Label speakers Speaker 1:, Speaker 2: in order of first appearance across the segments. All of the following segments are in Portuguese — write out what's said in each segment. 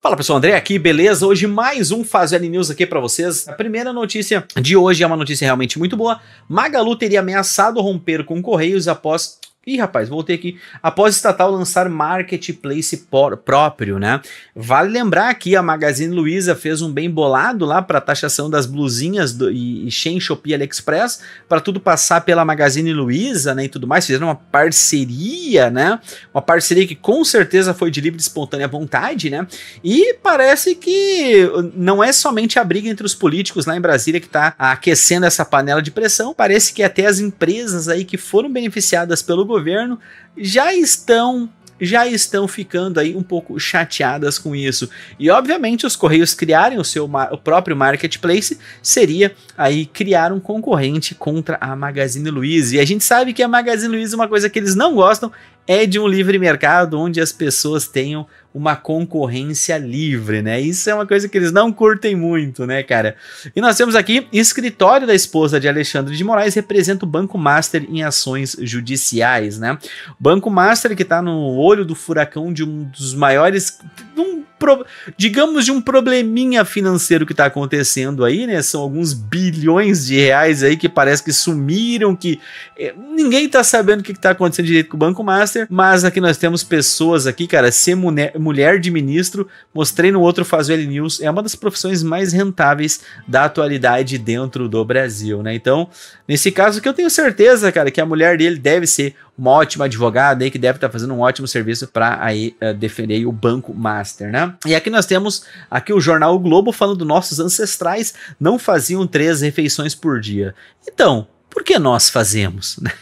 Speaker 1: Fala pessoal, André aqui, beleza? Hoje mais um Fazendo News aqui pra vocês. A primeira notícia de hoje é uma notícia realmente muito boa. Magalu teria ameaçado romper com Correios após... Ih, rapaz, voltei aqui. Após estatal lançar marketplace próprio, né? Vale lembrar que a Magazine Luiza fez um bem bolado lá para taxação das blusinhas e Shein, Shopee, AliExpress, para tudo passar pela Magazine Luiza, né, e tudo mais. Fizeram uma parceria, né? Uma parceria que com certeza foi de livre e espontânea vontade, né? E parece que não é somente a briga entre os políticos lá em Brasília que tá aquecendo essa panela de pressão. Parece que até as empresas aí que foram beneficiadas pelo governo já estão ficando aí um pouco chateadas com isso. E obviamente os Correios criarem o próprio marketplace seria aí criar um concorrente contra a Magazine Luiza. E a gente sabe que a Magazine Luiza, uma coisa que eles não gostam é de um livre mercado onde as pessoas tenham uma concorrência livre, né? Isso é uma coisa que eles não curtem muito, né, cara? E nós temos aqui, escritório da esposa de Alexandre de Moraes representa o Banco Master em ações judiciais, né? O Banco Master que tá no olho do furacão de um dos maiores... digamos de um probleminha financeiro que tá acontecendo aí, né? São alguns bilhões de reais aí que parece que sumiram, que ninguém tá sabendo o que tá acontecendo direito com o Banco Master, mas aqui nós temos pessoas aqui, cara, ser mulher de ministro, mostrei no outro Fazendo News, é uma das profissões mais rentáveis da atualidade dentro do Brasil, né? Então, nesse caso que eu tenho certeza, cara, que a mulher dele deve ser uma ótima advogada aí, que deve estar fazendo um ótimo serviço para aí defender aí o Banco Master, né? E aqui nós temos aqui o jornal o Globo falando nossos ancestrais não faziam 3 refeições por dia. Então, por que nós fazemos, né?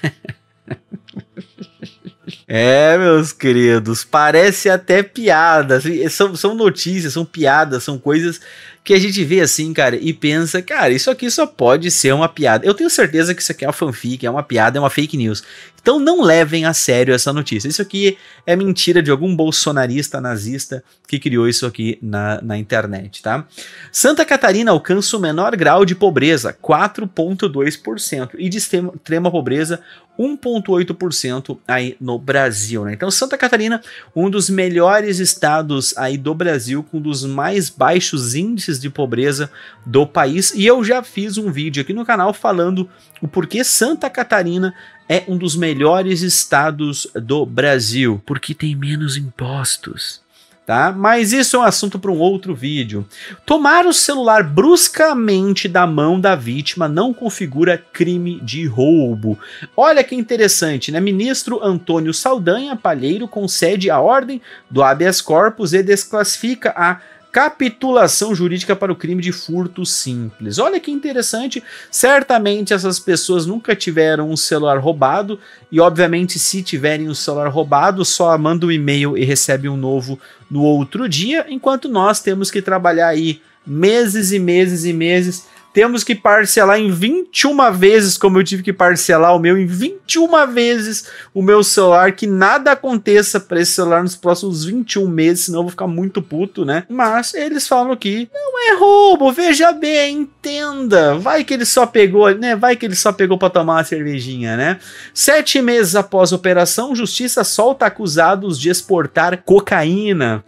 Speaker 1: É, meus queridos, parece até piada, são notícias, são piadas, são coisas que a gente vê assim, cara, e pensa, cara, isso aqui só pode ser uma piada. Eu tenho certeza que isso aqui é uma fanfic, é uma piada, é uma fake news. Então não levem a sério essa notícia. Isso aqui é mentira de algum bolsonarista nazista que criou isso aqui na internet, tá? Santa Catarina alcança o menor grau de pobreza, 4,2%, e de extrema pobreza, 1,8% aí no Brasil, né? Então Santa Catarina, um dos melhores estados aí do Brasil, com um dos mais baixos índices de pobreza do país, e eu já fiz um vídeo aqui no canal falando o porquê Santa Catarina é um dos melhores estados do Brasil, porque tem menos impostos. Tá? Mas isso é um assunto para um outro vídeo. Tomar o celular bruscamente da mão da vítima não configura crime de roubo. Olha que interessante, né? Ministro Antônio Saldanha Palheiro concede a ordem do habeas corpus e desclassifica a capitulação jurídica para o crime de furto simples. Olha que interessante, certamente essas pessoas nunca tiveram um celular roubado e obviamente se tiverem um celular roubado só manda um e-mail e recebe um novo no outro dia, enquanto nós temos que trabalhar aí meses e meses e meses, temos que parcelar em 21 vezes, como eu tive que parcelar o meu em 21 vezes o meu celular, que nada aconteça para esse celular nos próximos 21 meses, senão eu vou ficar muito puto, né? Mas eles falam que não é roubo, veja bem, entenda, vai que ele só pegou, né? Vai que ele só pegou para tomar uma cervejinha, né? 7 meses após a operação, justiça solta acusados de exportar cocaína.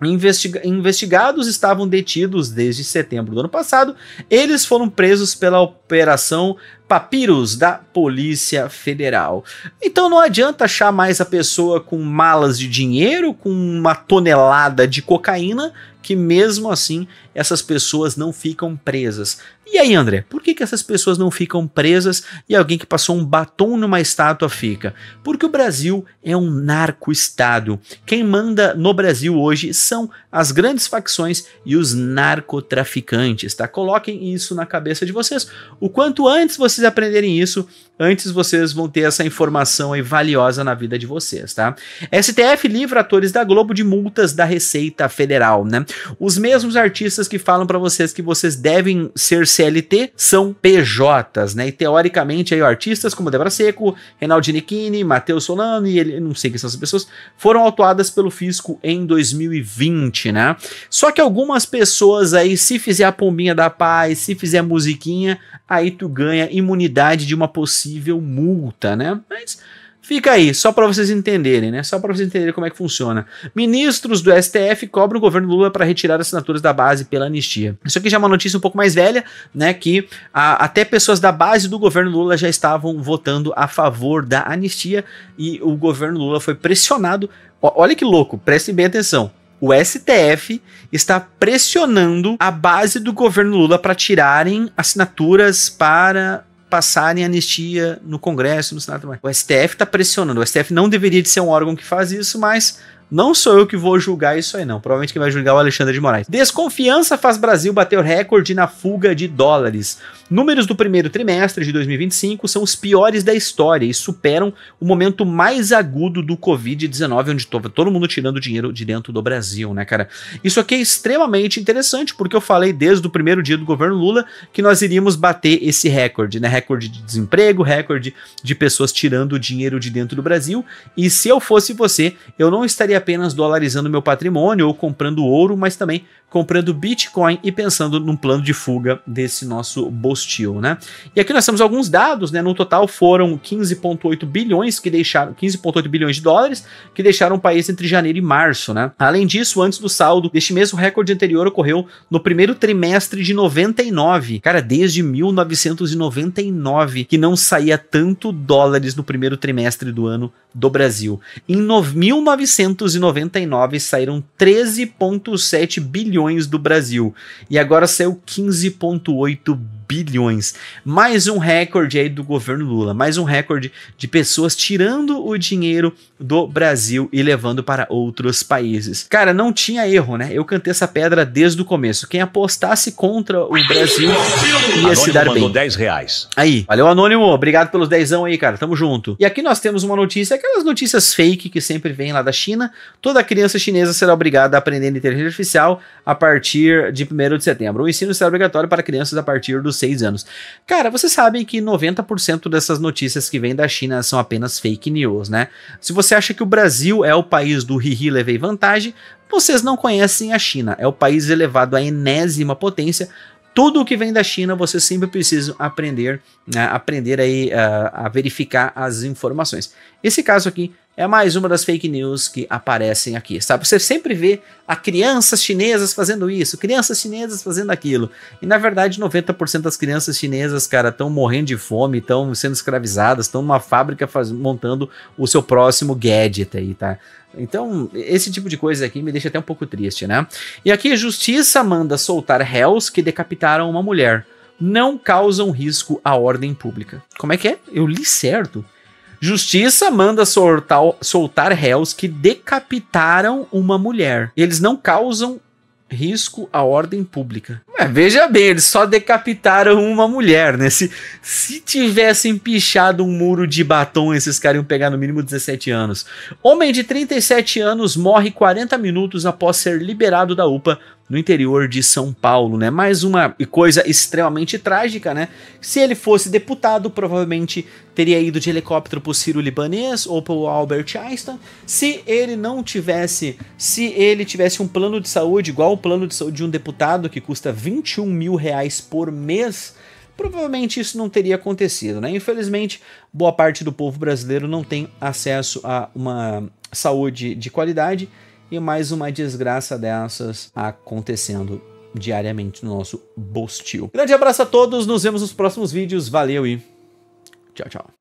Speaker 1: Investigados estavam detidos desde setembro do ano passado, eles foram presos pela operação Papiros da Polícia Federal. Então não adianta achar mais a pessoa com malas de dinheiro, com uma tonelada de cocaína, que mesmo assim essas pessoas não ficam presas. E aí, André, por que essas pessoas não ficam presas e alguém que passou um batom numa estátua fica? Porque o Brasil é um narco-estado. Quem manda no Brasil hoje são as grandes facções e os narcotraficantes, tá? Coloquem isso na cabeça de vocês. O quanto antes vocês aprenderem isso, antes vocês vão ter essa informação aí valiosa na vida de vocês, tá? STF livra atores da Globo de multas da Receita Federal, né? Os mesmos artistas que falam pra vocês que vocês devem ser CLT são PJs, né? E teoricamente aí artistas como Débora Seco, Reinaldo Ginettini, Matheus Solano e ele, não sei quem são essas pessoas, foram autuadas pelo fisco em 2020, né? Só que algumas pessoas aí, se fizer a pombinha da paz, se fizer musiquinha, aí tu ganha imunidade de uma possível multa, né? Mas Fica aí, só para vocês entenderem, né? Só para vocês entenderem como é que funciona. Ministros do STF cobram o governo Lula para retirar assinaturas da base pela anistia. Isso aqui já é uma notícia um pouco mais velha, né? Que até pessoas da base do governo Lula já estavam votando a favor da anistia e o governo Lula foi pressionado. Olha que louco, prestem bem atenção. O STF está pressionando a base do governo Lula para tirarem assinaturas para passarem anistia no Congresso, no Senado. O STF está pressionando. O STF não deveria de ser um órgão que faz isso, mas não sou eu que vou julgar isso aí, não. Provavelmente quem vai julgar é o Alexandre de Moraes. Desconfiança faz Brasil bater o recorde na fuga de dólares. Números do primeiro trimestre de 2025 são os piores da história e superam o momento mais agudo do Covid-19, onde todo mundo tirando dinheiro de dentro do Brasil, né, cara? Isso aqui é extremamente interessante, porque eu falei desde o primeiro dia do governo Lula que nós iríamos bater esse recorde, né? Recorde de desemprego, recorde de pessoas tirando dinheiro de dentro do Brasil. E se eu fosse você, eu não estaria apenas dolarizando meu patrimônio ou comprando ouro, mas também comprando Bitcoin e pensando num plano de fuga desse nosso bostil, né? E aqui nós temos alguns dados, né? No total foram 15,8 bilhões que deixaram 15,8 bilhões de dólares que deixaram o país entre janeiro e março, né? Além disso, antes do saldo deste mês, o recorde anterior ocorreu no primeiro trimestre de 99. Cara, desde 1999 que não saía tanto dólares no primeiro trimestre do ano do Brasil. Em 1999 saíram 13,7 bilhões do Brasil e agora saiu 15,8 bilhões. Mais um recorde aí do governo Lula, mais um recorde de pessoas tirando o dinheiro do Brasil e levando para outros países. Cara, não tinha erro, né? Eu cantei essa pedra desde o começo. Quem apostasse contra o Brasil ia se dar bem.
Speaker 2: R$10.
Speaker 1: Aí, valeu Anônimo, obrigado pelos 10 aí, cara, tamo junto. E aqui nós temos uma notícia, aquelas notícias fake que sempre vêm lá da China. Toda criança chinesa será obrigada a aprender inteligência artificial a partir de 1º de setembro. O ensino será obrigatório para crianças a partir dos 6 anos. Cara, vocês sabem que 90% dessas notícias que vêm da China são apenas fake news, né? Se você acha que o Brasil é o país do hihi levei vantagem, vocês não conhecem a China. É o país elevado à enésima potência. Tudo o que vem da China, vocês sempre precisam aprender, né, a verificar as informações. Esse caso aqui é mais uma das fake news que aparecem aqui, sabe? Você sempre vê crianças chinesas fazendo isso, crianças chinesas fazendo aquilo. E na verdade 90% das crianças chinesas, cara, estão morrendo de fome, estão sendo escravizadas, estão numa fábrica montando o seu próximo gadget aí, tá? Então, esse tipo de coisa aqui me deixa até um pouco triste, né? E aqui a justiça manda soltar réus que decapitaram uma mulher. Não causam risco à ordem pública. Como é que é? Eu li certo. Justiça manda soltar réus que decapitaram uma mulher. Eles não causam risco à ordem pública. Veja bem, eles só decapitaram uma mulher, né? Se tivessem pichado um muro de batom, esses caras iam pegar no mínimo 17 anos. Homem de 37 anos morre 40 minutos após ser liberado da UPA no interior de São Paulo, né? Mais uma coisa extremamente trágica, né? Se ele fosse deputado, provavelmente teria ido de helicóptero pro Sírio-Libanês ou pro Albert Einstein. Se ele tivesse um plano de saúde igual o plano de saúde de um deputado, que custa R$21 mil por mês, provavelmente isso não teria acontecido, né? Infelizmente, boa parte do povo brasileiro não tem acesso a uma saúde de qualidade e mais uma desgraça dessas acontecendo diariamente no nosso bostil. Grande abraço a todos, nos vemos nos próximos vídeos, valeu e tchau, tchau.